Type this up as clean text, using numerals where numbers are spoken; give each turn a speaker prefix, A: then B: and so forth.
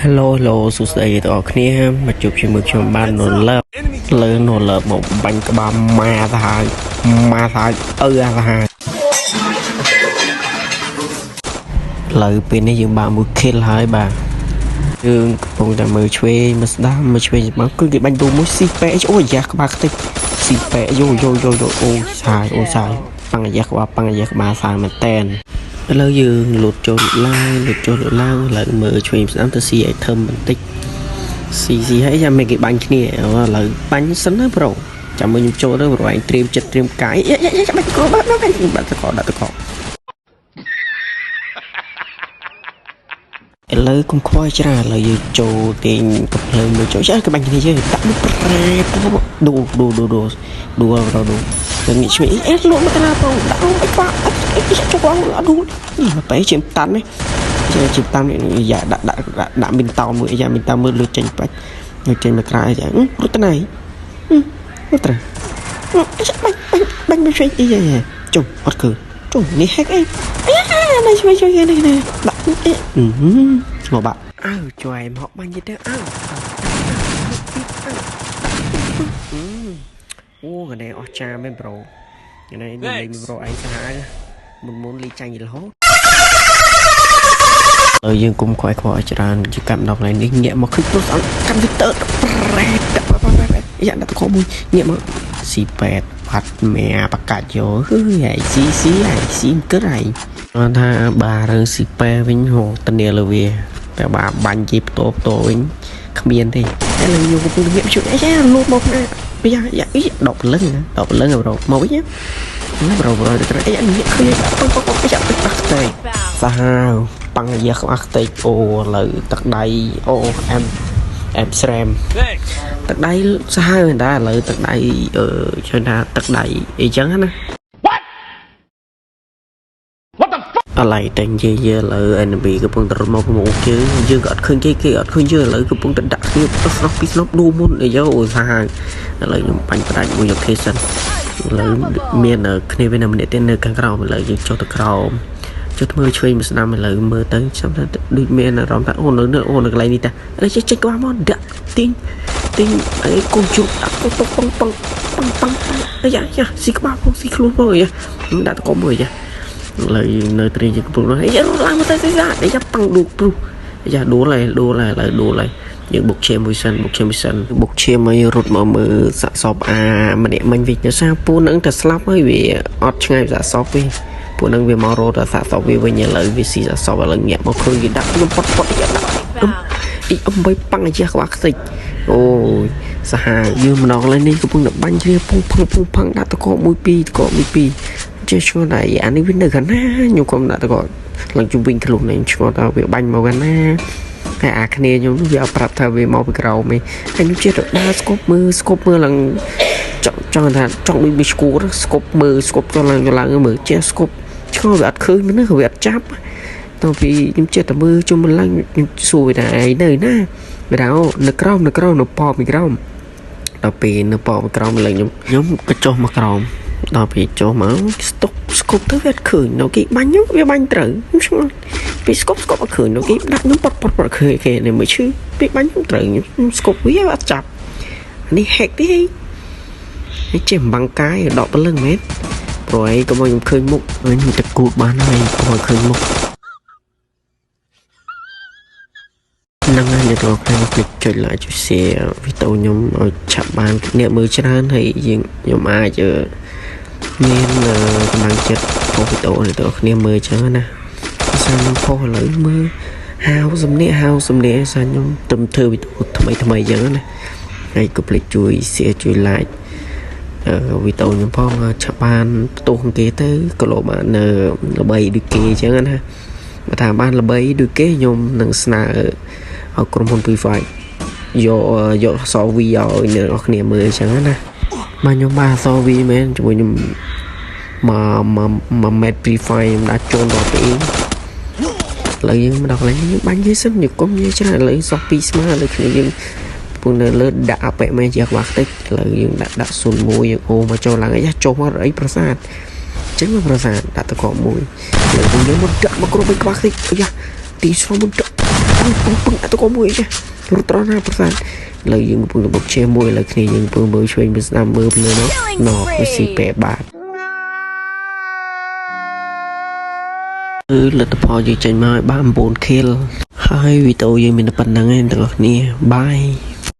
A: Hello hello សួស្តីទាំងអស់គ្នាមកជួបជាមួយខ្ញុំបាននៅលើនៅលើមកបាញ់ក្បាលម៉ាទៅហើយម៉ាទៅហើយអាទៅហើយលើពេលនេះយើងបានមួយ kill ហើយបាទយើងកំពុងតែមើលឆ្វេងមើលស្ដាំមើលឆ្វេងមកគឺគេបាញ់ទូមួយស៊ីប៉ែអូយ៉ាក្បាលខ្ទេចស៊ីប៉ែយោអូសាយប៉ាំងយ៉ាក្បាលសាយមែនតែនឥឡូវយើងលូតចូលឡើងឡើងមើលឆ្វេងស្ដាំទៅស៊ី item បន្តិចស៊ីហើយចាំមិនគេបាញ់គ្នាឥឡូវបាញ់សិនណាប្រូចាំមើលខ្ញុំចូលទៅប្រហែលត្រៀមចិត្តត្រៀមកាយចាំបាញ់គ្រូបាត់ដាក់តកឥឡូវកុំខ្វល់ច្រើនឥឡូវយើងចូលទាញកំភ្លើងមើលចូលចាគេបាញ់គ្នាយើងដាក់មុខប្រែដូទៅងាកឆ្វេងលក់មកតាប្រូដាក់មកបាក់ចូលអត់ឌូនេះបែរជាតាន់នេះជាតាន់នេះយ៉ាដាក់មីនតោមួយយ៉ាមីនតោមើលលឺចេញបាច់លឺចេញមកក្រៅចារត់ទៅណារត់ទៅបាញ់ឆ្វេងចុះអត់គឺចុះនេះហេកអីបាញ់ឆ្វេងនេះដាក់មកបាក់ជួយមកបាញ់ទៀតអូកណែអស់ចាមែនប្រូកណែលេងប្រូឯងសាហាវមុនលីចាញ់រហូតយើងគុំខ្វាយខ្វល់ច្រើនជាកម្មដល់កន្លែងនេះងាកមកឃើញព្រោះស្អត់កុំព្យូទ័រប្រែតយ៉ាដាក់ខមួយងាកមកស៊ីប៉ែតផាត់ម៉ែបកាច់យកហើយស៊ីគិតហើយគាត់ថាបារឿងស៊ីប៉ែវិញហូតនីលើវាតែបាញ់ជីផ្ទោវិញគ្មានទេឥឡូវយើងកំពុងងាកជួយយ៉ាលូតមកណាយ៉ាដកព្រលឹងប្រូមកវិញណាប្រូទៅក្រអីងាកឃើញប៉ុកយ៉ាទឹកខ្ទេចសាហាវប៉ាំងយ៉ាខ្វះខ្ទេចអូលើទឹកដៃអូអែមស្រែមទឹកដៃសាហាវតែឥឡូវទឹកដៃជឿថាទឹកដៃអីចឹងណាអឡៃតែនិយាយលើ enemy កំពុងតែរត់មកយើងក៏អត់ឃើញគេអត់ឃើញយើងឥឡូវកំពុងតែដាក់គ្នាស្រុកពីស្រុកឌូមុនអីអូសាហាវឥឡូវខ្ញុំបាញ់ផ្ដាច់មួយ location ឥឡូវមានគ្នាវិញម្នាក់ទៀតនៅខាងក្រោមឥឡូវយើងចុះទៅក្រោមចុះមើលឆ្វេងមកស្ដាំឥឡូវមើលទៅចាំថាដូចមានអារម្មណ៍ថាអូនៅកន្លែងនេះតាឥឡូវចេះក្បាលមកដាក់ទីងអីកូនជុកដាក់ប៉ុងយ៉ាស៊ីក្បាលផងស៊ីខ្លួនផងយ៉ាដាក់តកមួយយ៉ាឡើយនៅត្រីជាកំពុងនោះយ៉ាឡើងមកទៅយ៉ាប៉ាំងឌូព្រោះយ៉ាដួលហើយយើងបុកឈាមមួយសិនបុកឈាមឲ្យរត់មកមើលសាក់សពម្នាក់មិញវិញទៅសារពូនឹងតែស្លាប់ហើយវាអត់ឆ្ងាយសាក់សពទេពូនឹងវាមករត់តែសាក់សពវាវិញឥឡូវវាស៊ីសាក់សពឥឡូវញាក់មកឃើញវាដាក់ខ្ញុំប៉ុតយ៉ាដាក់អំបីប៉ាំងអាយ៉ាក្បាលខ្ទេចអូយសាហាវយើងម្ដងឡើយនេះកំពុងតែបាញ់ជ្រាពុងផឹងដាក់តកមួយពីរចេះឆ្ងល់តែអានេះវានៅកណ្ណាខ្ញុំក៏ដាក់តកឡើងជុំវិញខ្លួនខ្ញុំឆ្ងល់ថាវាបាញ់មកកណ្ណាតែអាគ្នាខ្ញុំវាប្រាប់ថាវាមកពីក្រោមឯងហើយខ្ញុំចេះទៅដើរស្គប់មើលឡើងចង់ថាចង់ដូចមានស្គូស្គប់មើលស្គប់ចុះឡើងមើលចេះស្គប់ឆ្ងល់វាអត់ឃើញមនុស្សវាអត់ចាប់តោះពីខ្ញុំចេះតែមើលជុំឡើងខ្ញុំសួរថាឯងនៅណាវាថាអូនៅក្រោមនៅប៉ពីក្រោមដល់ពេលនៅប៉ពីក្រោមឡើងខ្ញុំក៏ចុះមកក្រោមដល់ពេលចុះមកស្គប់ទៅវាអត់ឃើញនៅគេបាញ់ខ្ញុំវាបាញ់ត្រូវខ្ញុំឆ្ងល់ពេលស្គប់អត់ឃើញនៅគេដាក់ខ្ញុំប៉ុតឃើញគេនៅមើលឈឺពេលបាញ់ខ្ញុំត្រូវខ្ញុំស្គប់វាអត់ចាប់នេះ hack ទេនេះចេះបាំងកាយដកព្រលឹងមែនព្រោះឯងកុំឲ្យខ្ញុំឃើញមុខខ្ញុំតែគូតបានហើយកុំឲ្យឃើញមុខនឹងហើយអ្នកទាំងអស់គ្នាចុច like ចុច share វីដេអូខ្ញុំឲ្យឆាប់បានអ្នកមើលច្រើនហើយខ្ញុំអាចមានកម្លាំងចិត្តផុសវីដេអូអ្នកទាំងអស់គ្នាមើលចឹងណាសារខ្ញុំផុសឥឡូវមើលហៅសំនៀកសារខ្ញុំទៅធ្វើវីដេអូថ្មីចឹងណាហើយកុំភ្លេចជួយ share ជួយ like វីដេអូខ្ញុំផងឆាប់បានផ្ទុះគេទៅក៏លោកបាននៅល្បីដូចគេចឹងណាបើថាបានល្បីដូចគេខ្ញុំនឹងស្នើឲ្យក្រុមហ៊ុន P5 យកសោវីឲ្យអ្នកនរគ្នាមើលអញ្ចឹងណាបាទខ្ញុំបាទសោវីមែនជាមួយខ្ញុំមកមេត P5 ខ្ញុំដាក់ចូលដល់ពីឥឡូវយើងមកដល់កន្លែងយើងបាញ់វាសិនយកគុំយើងច្រើនឥឡូវសោះ2ស្មើឥឡូវគ្នាយើងពងនៅលើដាក់អាប៉ែមែនជាខ្វះខ្ទេចឥឡូវយើងដាក់01យើងអូមកចូលឡើងចុះមកអីប្រាសាទចឹងមកប្រាសាទដាក់តកមួយឥឡូវយើងមកដាក់មកគ្រប់ឲ្យខ្វះខ្ទេចយ៉ាទីស្រុំមកដាក់ pưng tao có mùi chứ rút ra na persan lời những pưng bọc che mùi là khi những pưng bơi chơi bên nam bơi bên nó cái gì bẻ bạt là tập họ gì chạy mai 34 kill hai video gì mình bắt nắng em được nè bye